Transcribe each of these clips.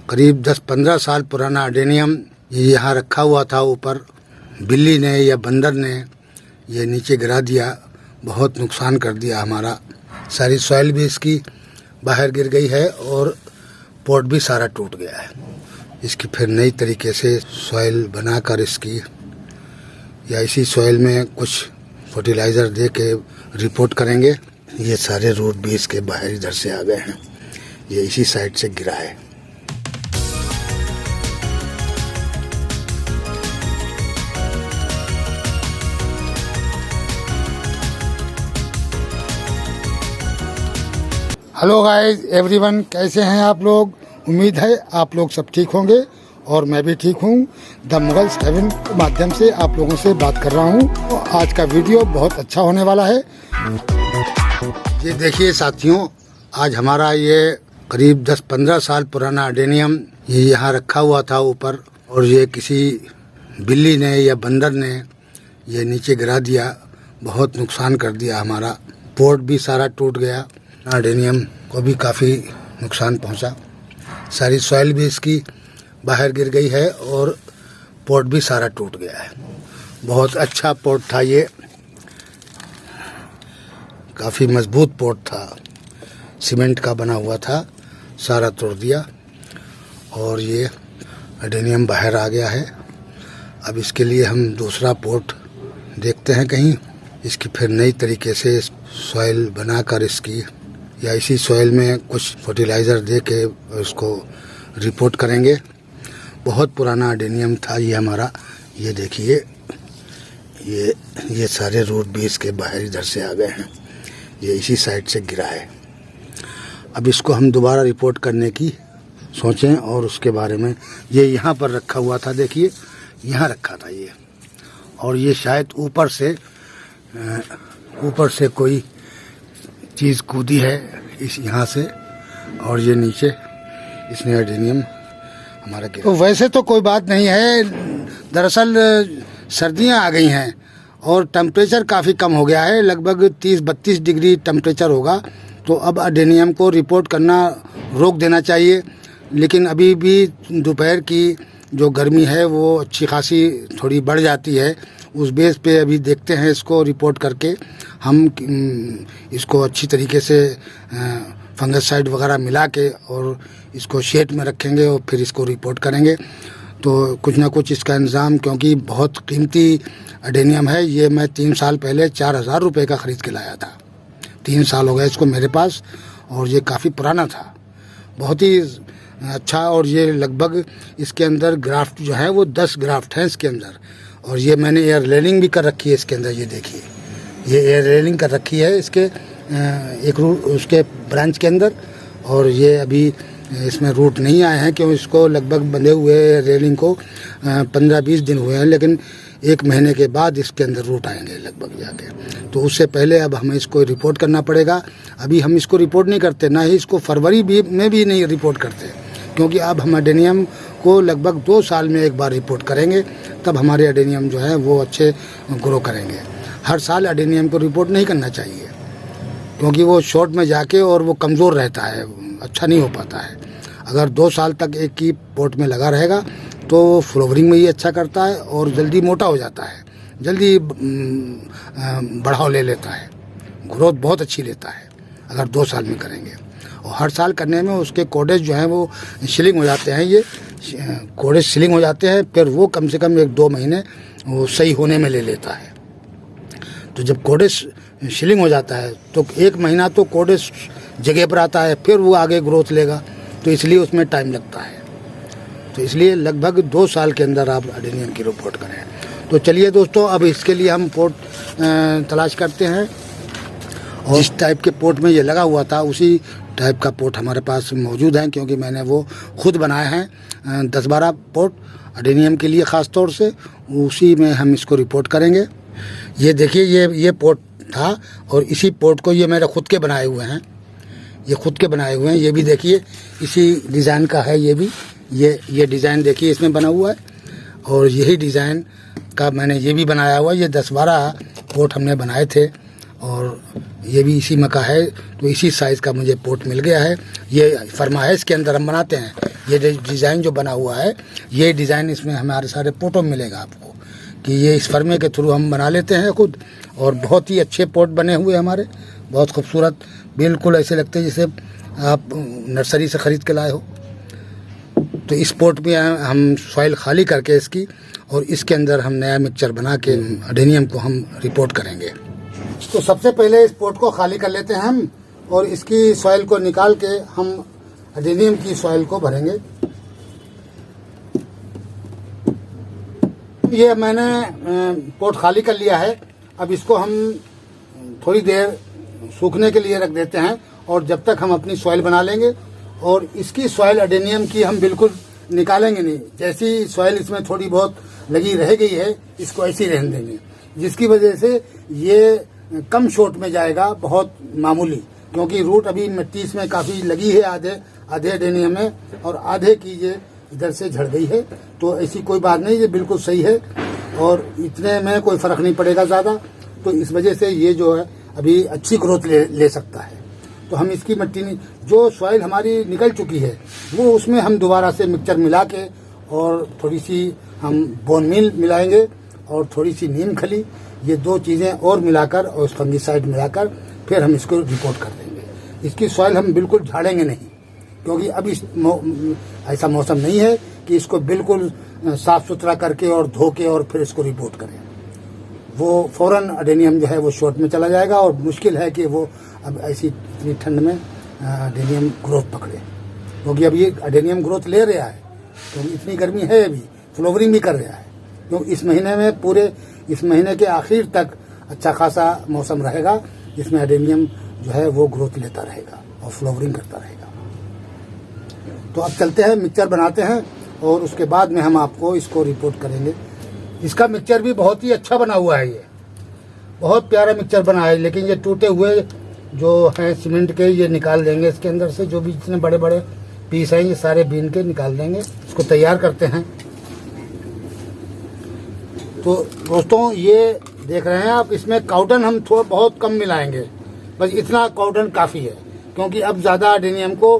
करीब 10-15 साल पुराना अडेनियम ये यहाँ रखा हुआ था। ऊपर बिल्ली ने या बंदर ने ये नीचे गिरा दिया, बहुत नुकसान कर दिया हमारा। सारी सॉइल भी इसकी बाहर गिर गई है और पोर्ट भी सारा टूट गया है। इसकी फिर नई तरीके से सॉइल बनाकर इसकी या इसी सॉइल में कुछ फर्टिलाइज़र दे के रिपोर्ट करेंगे। ये सारे रूट भी इसके बाहर इधर से आ गए हैं, ये इसी साइड से गिरा है। हेलो गाइस एवरीवन, कैसे हैं आप लोग? उम्मीद है आप लोग सब ठीक होंगे और मैं भी ठीक हूँ। द मुगल्स हेवन के माध्यम से आप लोगों से बात कर रहा हूँ। आज का वीडियो बहुत अच्छा होने वाला है। ये देखिए साथियों, आज हमारा ये करीब 10-15 साल पुराना अडेनियम ये यहाँ रखा हुआ था ऊपर, और ये किसी बिल्ली ने या बंदर ने ये नीचे गिरा दिया, बहुत नुकसान कर दिया हमारा। पोर्ट भी सारा टूट गया, अडेनियम को भी काफ़ी नुकसान पहुँचा। सारी सॉइल भी इसकी बाहर गिर गई है और पोर्ट भी सारा टूट गया है। बहुत अच्छा पोर्ट था, ये काफ़ी मजबूत पोर्ट था, सीमेंट का बना हुआ था, सारा तोड़ दिया और ये अडेनियम बाहर आ गया है। अब इसके लिए हम दूसरा पोर्ट देखते हैं कहीं, इसकी फिर नई तरीके से सॉइल बनाकर इसकी या इसी सॉइल में कुछ फर्टिलाइज़र दे के उसको रिपोर्ट करेंगे। बहुत पुराना अडेनियम था ये हमारा। ये देखिए, ये सारे रूट भी इसके बाहर इधर से आ गए हैं, ये इसी साइड से गिरा है। अब इसको हम दोबारा रिपोर्ट करने की सोचें और उसके बारे में। ये यहाँ पर रखा हुआ था, देखिए यहाँ रखा था ये, और ये शायद ऊपर से कोई चीज़ कूदी है इस यहाँ से, और ये नीचे इसने अडेनियम हमारा गिरा। तो वैसे तो कोई बात नहीं है, दरअसल सर्दियाँ आ गई हैं और टेम्परेचर काफ़ी कम हो गया है, लगभग 30-32 डिग्री टेम्परेचर होगा। तो अब अडेनियम को रिपोर्ट करना रोक देना चाहिए। लेकिन अभी भी दोपहर की जो गर्मी है वो अच्छी खासी थोड़ी बढ़ जाती है। उस बेस पे अभी देखते हैं, इसको रिपोर्ट करके हम इसको अच्छी तरीके से फंगससाइड वगैरह मिला के और इसको शेड में रखेंगे और फिर इसको रिपोर्ट करेंगे। तो कुछ ना कुछ इसका इंतज़ाम, क्योंकि बहुत कीमती अडेनियम है ये। मैं 3 साल पहले 4000 रुपये का ख़रीद के लाया था। 3 साल हो गए इसको मेरे पास, और ये काफ़ी पुराना था, बहुत ही अच्छा। और ये लगभग इसके अंदर ग्राफ्ट जो है वो 10 ग्राफ्ट हैं इसके अंदर, और ये मैंने एयर रेलिंग भी कर रखी है इसके अंदर। ये देखिए, ये एयर रेलिंग कर रखी है इसके एक रूट उसके ब्रांच के अंदर, और ये अभी इसमें रूट नहीं आए हैं, क्यों इसको लगभग बंधे हुए रेलिंग को 15-20 दिन हुए हैं, लेकिन 1 महीने के बाद इसके अंदर रूट आएंगे लगभग जाके। तो उससे पहले अब हमें इसको रिपोर्ट करना पड़ेगा। अभी हम इसको रिपोर्ट नहीं करते, ना ही इसको फरवरी में भी नहीं रिपोर्ट करते, क्योंकि अब हम अडेनियम को लगभग 2 साल में एक बार रिपोर्ट करेंगे, तब हमारे अडेनियम जो है वो अच्छे ग्रो करेंगे। हर साल अडेनियम को रिपोर्ट नहीं करना चाहिए, क्योंकि वो शॉर्ट में जाके और वो कमज़ोर रहता है, अच्छा नहीं हो पाता है। अगर 2 साल तक एक ही पोर्ट में लगा रहेगा तो फ्लावरिंग में ही अच्छा करता है और जल्दी मोटा हो जाता है, जल्दी बढ़ाव ले लेता है, ग्रोथ बहुत अच्छी लेता है अगर 2 साल में करेंगे। और हर साल करने में उसके कोडेज जो हैं वो शिलिंग हो जाते हैं, ये कोडेज शिलिंग हो जाते हैं, फिर वो कम से कम 1-2 महीने वो सही होने में ले लेता है। तो जब कोडेज शिलिंग हो जाता है तो 1 महीना तो कोडेज जगह पर आता है, फिर वो आगे ग्रोथ लेगा, तो इसलिए उसमें टाइम लगता है। तो इसलिए लगभग 2 साल के अंदर आप अडेनियम की रिपोर्ट करें। तो चलिए दोस्तों, अब इसके लिए हम पोर्ट तलाश करते हैं, और जिस टाइप के पोर्ट में ये लगा हुआ था उसी टाइप का पोर्ट हमारे पास मौजूद है, क्योंकि मैंने वो खुद बनाए हैं 10-12 पोर्ट अडेनियम के लिए ख़ास तौर से। उसी में हम इसको रिपोर्ट करेंगे। ये देखिए, ये पोर्ट था, और इसी पोर्ट को ये मेरे खुद के बनाए हुए हैं, ये खुद के बनाए हुए हैं। ये भी देखिए इसी डिज़ाइन का है, ये भी ये डिज़ाइन देखिए इसमें बना हुआ है, और यही डिज़ाइन का मैंने ये भी बनाया हुआ है। ये 10-12 पोर्ट हमने बनाए थे, और ये भी इसी में का है। तो इसी साइज़ का मुझे पोर्ट मिल गया है। ये फरमाइश के अंदर हम बनाते हैं ये डिज़ाइन जो बना हुआ है, ये डिज़ाइन इसमें हमारे सारे पोटों में मिलेगा आपको, कि ये इस फर्मे के थ्रू हम बना लेते हैं खुद। और बहुत ही अच्छे पोट बने हुए हमारे, बहुत खूबसूरत, बिल्कुल ऐसे लगते हैं जैसे आप नर्सरी से ख़रीद के लाए हो। तो इस पोट में हम सॉइल खाली करके इसकी, और इसके अंदर हम नया मिक्सचर बना के एडेनियम को हम रिपोर्ट करेंगे। तो सबसे पहले इस पोट को खाली कर लेते हैं हम, और इसकी सॉइल को निकाल के हम एडेनियम की सॉइल को भरेंगे। ये मैंने पोट खाली कर लिया है। अब इसको हम थोड़ी देर सूखने के लिए रख देते हैं, और जब तक हम अपनी सॉइल बना लेंगे। और इसकी सॉइल एडेनियम की हम बिल्कुल निकालेंगे नहीं, जैसी सॉइल इसमें थोड़ी बहुत लगी रह गई है इसको ऐसी रहने देंगे, जिसकी वजह से ये कम शॉट में जाएगा, बहुत मामूली, क्योंकि रूट अभी मिट्टी इसमें काफ़ी लगी है, आधे एडेनियम में, और आधे की ये इधर से झड़ गई है। तो ऐसी कोई बात नहीं, ये बिल्कुल सही है, और इतने में कोई फ़र्क नहीं पड़ेगा ज़्यादा। तो इस वजह से ये जो है अभी अच्छी ग्रोथ ले सकता है। तो हम इसकी मिट्टी जो सॉइल हमारी निकल चुकी है, वो उसमें हम दोबारा से मिक्सचर मिला के, और थोड़ी सी हम बोन मील मिलाएंगे, और थोड़ी सी नीम खली, ये 2 चीज़ें और मिलाकर, और फंगिसाइड मिलाकर फिर हम इसको रिपोर्ट कर देंगे। इसकी सॉइल हम बिल्कुल झाड़ेंगे नहीं, क्योंकि अब ऐसा मौसम नहीं है कि इसको बिल्कुल साफ़ सुथरा करके और धो के और फिर इसको रिपोर्ट करें। वो फ़ौरन एडेनियम जो है वो शॉर्ट में चला जाएगा, और मुश्किल है कि वो अब ऐसी इतनी ठंड में एडेनियम ग्रोथ पकड़े, क्योंकि अब ये एडेनियम ग्रोथ ले रहा है, क्योंकि इतनी गर्मी है, अभी फ्लावरिंग भी कर रहा है। तो इस महीने में, पूरे इस महीने के आखिर तक अच्छा खासा मौसम रहेगा, जिसमें एडेनियम जो है वो ग्रोथ लेता रहेगा और फ्लावरिंग करता रहेगा। तो अब चलते हैं, मिक्सचर बनाते हैं, और उसके बाद में हम आपको इसको रिपोर्ट करेंगे। इसका मिक्सचर भी बहुत ही अच्छा बना हुआ है, ये बहुत प्यारा मिक्सचर बना है। लेकिन ये टूटे हुए जो हैं सीमेंट के, ये निकाल देंगे इसके अंदर से, जो भी जितने बड़े बड़े पीस हैं ये सारे बीन के निकाल देंगे। इसको तैयार करते हैं। तो दोस्तों, ये देख रहे हैं आप, इसमें काउडन हम थोड़ा बहुत कम मिलाएंगे, बस इतना काउडन काफ़ी है, क्योंकि अब ज़्यादा एडेनियम को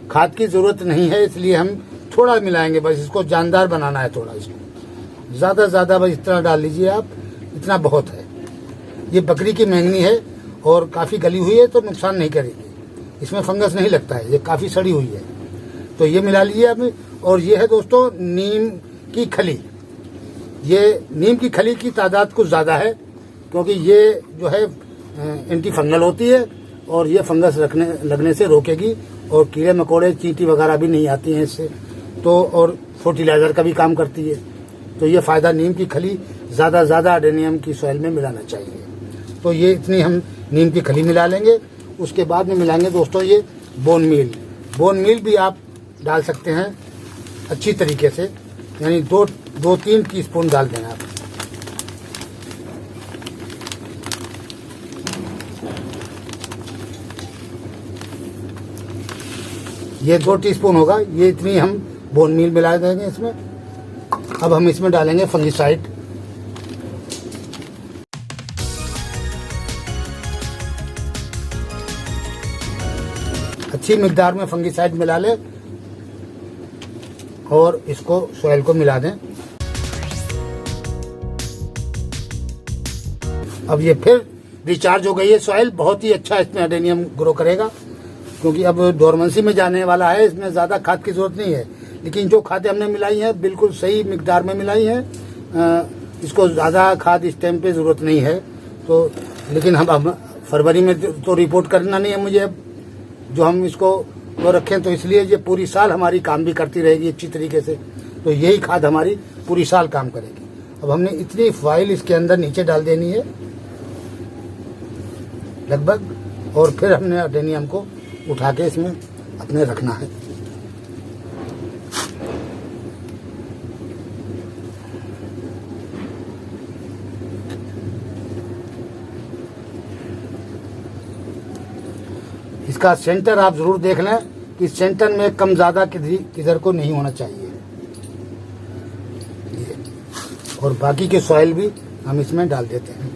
खाद की ज़रूरत नहीं है, इसलिए हम थोड़ा मिलाएंगे, बस इसको जानदार बनाना है थोड़ा। इसको ज़्यादा बस इतना डाल लीजिए आप, इतना बहुत है। ये बकरी की महंगी है और काफ़ी गली हुई है, तो नुकसान नहीं करेगी, इसमें फंगस नहीं लगता है, ये काफ़ी सड़ी हुई है। तो ये मिला लीजिए आप। और ये है दोस्तों नीम की खली। ये नीम की खली की तादाद कुछ ज़्यादा है, क्योंकि ये जो है एंटी फंगल होती है, और ये फंगस लगने से रोकेगी, और कीड़े मकोड़े चींटी वगैरह भी नहीं आती हैं इससे। तो और फर्टिलाइज़र का भी काम करती है। तो ये फ़ायदा, नीम की खली ज़्यादा एडेनियम की सॉइल में मिलाना चाहिए। तो ये इतनी हम नीम की खली मिला लेंगे। उसके बाद में मिलाएंगे दोस्तों ये बोन मील भी आप डाल सकते हैं अच्छी तरीके से, यानी 2-3 टीस्पून डाल देना आप। ये 2 टीस्पून होगा, ये इतनी हम बोन मील मिला देंगे इसमें। अब हम इसमें डालेंगे फंगिसाइड। अच्छी मिकदार में फंगिसाइड मिला लें, और इसको सॉइल को मिला दें। अब ये फिर रिचार्ज हो गई है सॉइल, बहुत ही अच्छा इसमें एडेनियम ग्रो करेगा, क्योंकि अब डोरमेंसी में जाने वाला है। इसमें ज़्यादा खाद की ज़रूरत नहीं है, लेकिन जो खादें हमने मिलाई हैं बिल्कुल सही मिकदार में मिलाई हैं। इसको ज़्यादा खाद इस टाइम पे ज़रूरत नहीं है। तो लेकिन हम फरवरी में तो रिपोर्ट करना नहीं है मुझे, अब जो हम इसको वो रखें, तो इसलिए ये पूरी साल हमारी काम भी करती रहेगी अच्छी तरीके से। तो यही खाद हमारी पूरी साल काम करेगी। अब हमने इतनी फाइल इसके अंदर नीचे डाल देनी है लगभग, और फिर हमने एडेनियम को उठा के इसमें अपने रखना है। इसका सेंटर आप जरूर देख लें कि सेंटर में कम ज़्यादा किधर को नहीं होना चाहिए। और बाकी के सॉइल भी हम इसमें डाल देते हैं।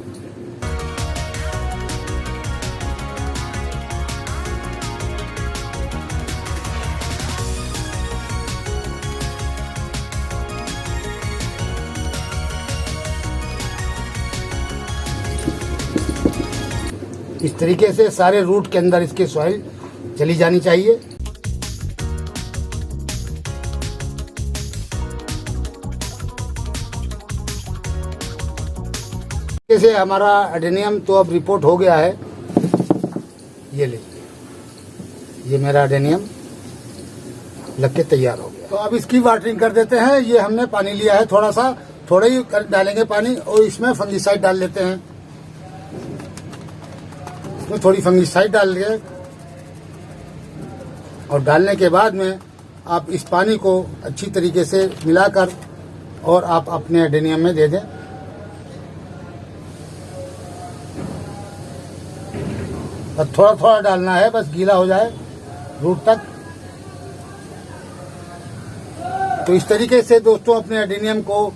इस तरीके से सारे रूट के अंदर इसके सॉइल चली जानी चाहिए। जैसे हमारा एडेनियम तो अब रिपोर्ट हो गया है, ये लीजिए, ये मेरा एडेनियम लग के तैयार हो गया। तो अब इसकी वाटरिंग कर देते हैं। ये हमने पानी लिया है, थोड़ा ही डालेंगे पानी और इसमें फंगिसाइड डाल लेते हैं। इसमें थोड़ी फंगिसाइड डाल दिए और डालने के बाद में आप इस पानी को अच्छी तरीके से मिलाकर और आप अपने एडेनियम में दे दें। और थोड़ा थोड़ा डालना है, बस गीला हो जाए रूट तक। तो इस तरीके से दोस्तों अपने एडेनियम को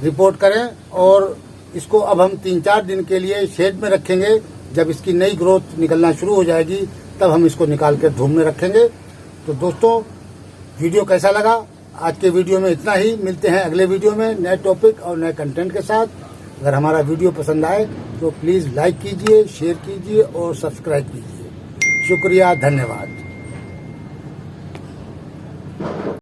रिपोर्ट करें और इसको अब हम 3-4 दिन के लिए शेड में रखेंगे। जब इसकी नई ग्रोथ निकलना शुरू हो जाएगी तब हम इसको निकाल कर धूप में रखेंगे। तो दोस्तों वीडियो कैसा लगा? आज के वीडियो में इतना ही। मिलते हैं अगले वीडियो में नए टॉपिक और नए कंटेंट के साथ। अगर हमारा वीडियो पसंद आए तो प्लीज़ लाइक कीजिए, शेयर कीजिए और सब्सक्राइब कीजिए। शुक्रिया, धन्यवाद।